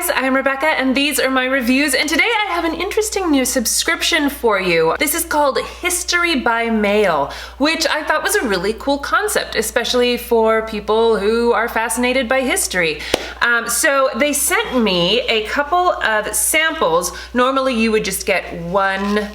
guys, I'm Rebecca and these are my reviews, and today I have an interesting new subscription for you. This is called History by Mail, which I thought was a really cool concept, especially for people who are fascinated by history. So they sent me a couple of samples. Normally you would just get one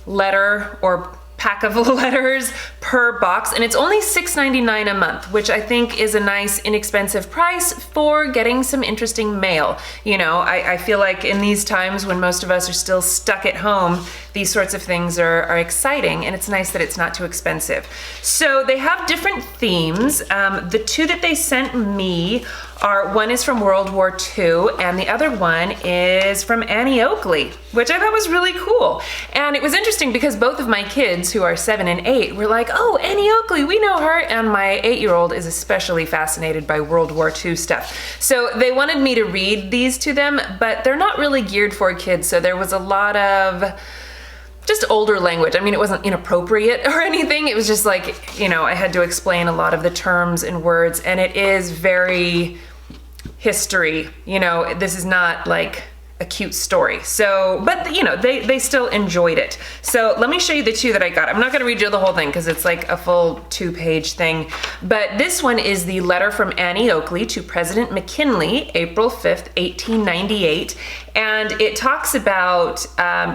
letter or pack of letters per box, and it's only $6.99 a month, which I think is a nice inexpensive price for getting some interesting mail. You know, I feel like in these times when most of us are still stuck at home, these sorts of things are exciting, and it's nice that it's not too expensive. So they have different themes. The two that they sent me are, one is from World War II and the other one is from Annie Oakley, which I thought was really cool. And it was interesting because both of my kids, who are 7 and 8, were like, oh, Annie Oakley, we know her. And my 8-year-old is especially fascinated by World War II stuff. So they wanted me to read these to them, but they're not really geared for kids. So there was a lot of just older language. I mean, it wasn't inappropriate or anything. It was just like, you know, I had to explain a lot of the terms and words, and it is very history. You know, this is not like a cute story. So, but you know, they still enjoyed it. So let me show you the two that I got. I'm not gonna read you the whole thing because it's like a full 2-page thing. But this one is the letter from Annie Oakley to President McKinley, April 5th, 1898. And it talks about,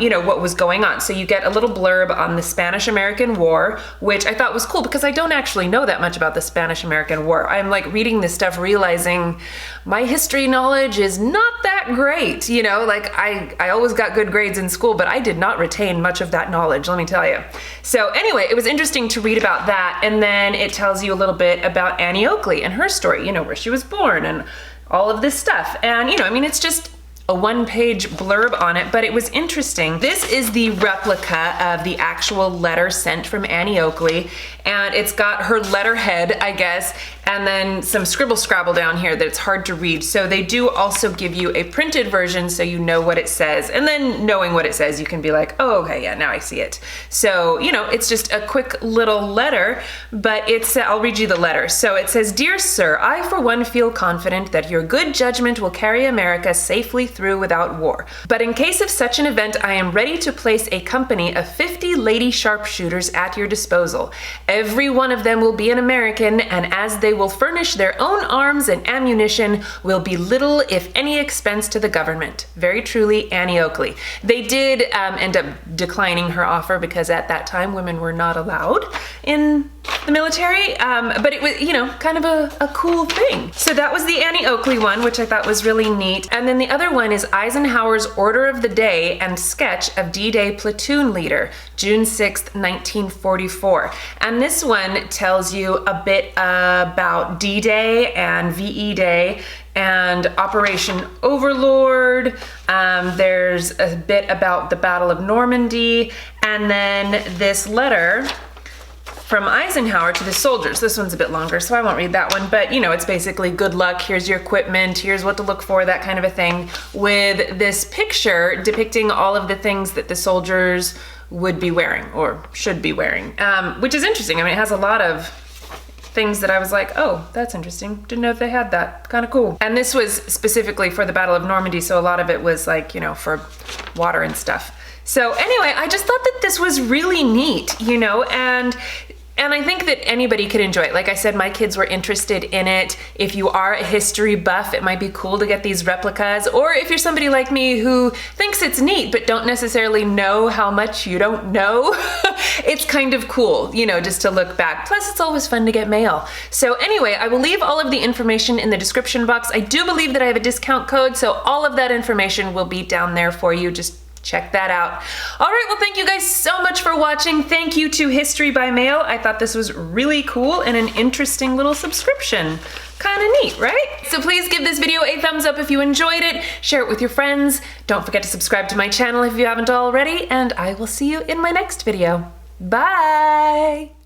you know, what was going on. So you get a little blurb on the Spanish-American War, which I thought was cool because I don't actually know that much about the Spanish-American War. I'm like reading this stuff realizing my history knowledge is not that great. You know, like I always got good grades in school, but I did not retain much of that knowledge, let me tell you. So anyway, it was interesting to read about that. And then it tells you a little bit about Annie Oakley and her story, you know, where she was born and all of this stuff. And, you know, I mean, it's just a 1-page blurb on it, but it was interesting. This is the replica of the actual letter sent from Annie Oakley, and it's got her letterhead, I guess, and then some scribble scrabble down here that it's hard to read. So they do also give you a printed version so you know what it says, and then knowing what it says, you can be like, oh, okay, yeah, now I see it. So, you know, it's just a quick little letter, but it's, I'll read you the letter. So it says, "Dear Sir, I for one feel confident that your good judgment will carry America safely through without war. But in case of such an event, I am ready to place a company of 50 lady sharpshooters at your disposal. Every one of them will be an American, and as they will furnish their own arms and ammunition, will be little, if any, expense to the government. Very truly, Annie Oakley." They did end up declining her offer because at that time women were not allowed in the military, but it was, you know, kind of a cool thing. So that was the Annie Oakley one, which I thought was really neat. And then the other one is Eisenhower's Order of the Day and Sketch of D-Day Platoon Leader, June 6th, 1944. And this one tells you a bit about D-Day and VE Day and Operation Overlord. There's a bit about the Battle of Normandy, and then this letter from Eisenhower to the soldiers. This one's a bit longer, so I won't read that one, but you know, it's basically good luck, here's your equipment, here's what to look for, that kind of a thing, with this picture depicting all of the things that the soldiers would be wearing, or should be wearing, which is interesting. I mean, it has a lot of things that I was like, oh, that's interesting. Didn't know if they had that. Kind of cool. And this was specifically for the Battle of Normandy, so a lot of it was like, you know, for water and stuff. So anyway, I just thought that this was really neat, you know, and I think that anybody could enjoy it. Like I said, my kids were interested in it. If you are a history buff, it might be cool to get these replicas. Or if you're somebody like me who thinks it's neat, but don't necessarily know how much you don't know, it's kind of cool, you know, just to look back. Plus, it's always fun to get mail. So anyway, I will leave all of the information in the description box. I do believe that I have a discount code, so all of that information will be down there for you. Just check that out. All right, well, thank you guys so much for watching. Thank you to History by Mail. I thought this was really cool and an interesting little subscription. Kind of neat, right? So please give this video a thumbs up if you enjoyed it. Share it with your friends. Don't forget to subscribe to my channel if you haven't already, and I will see you in my next video. Bye!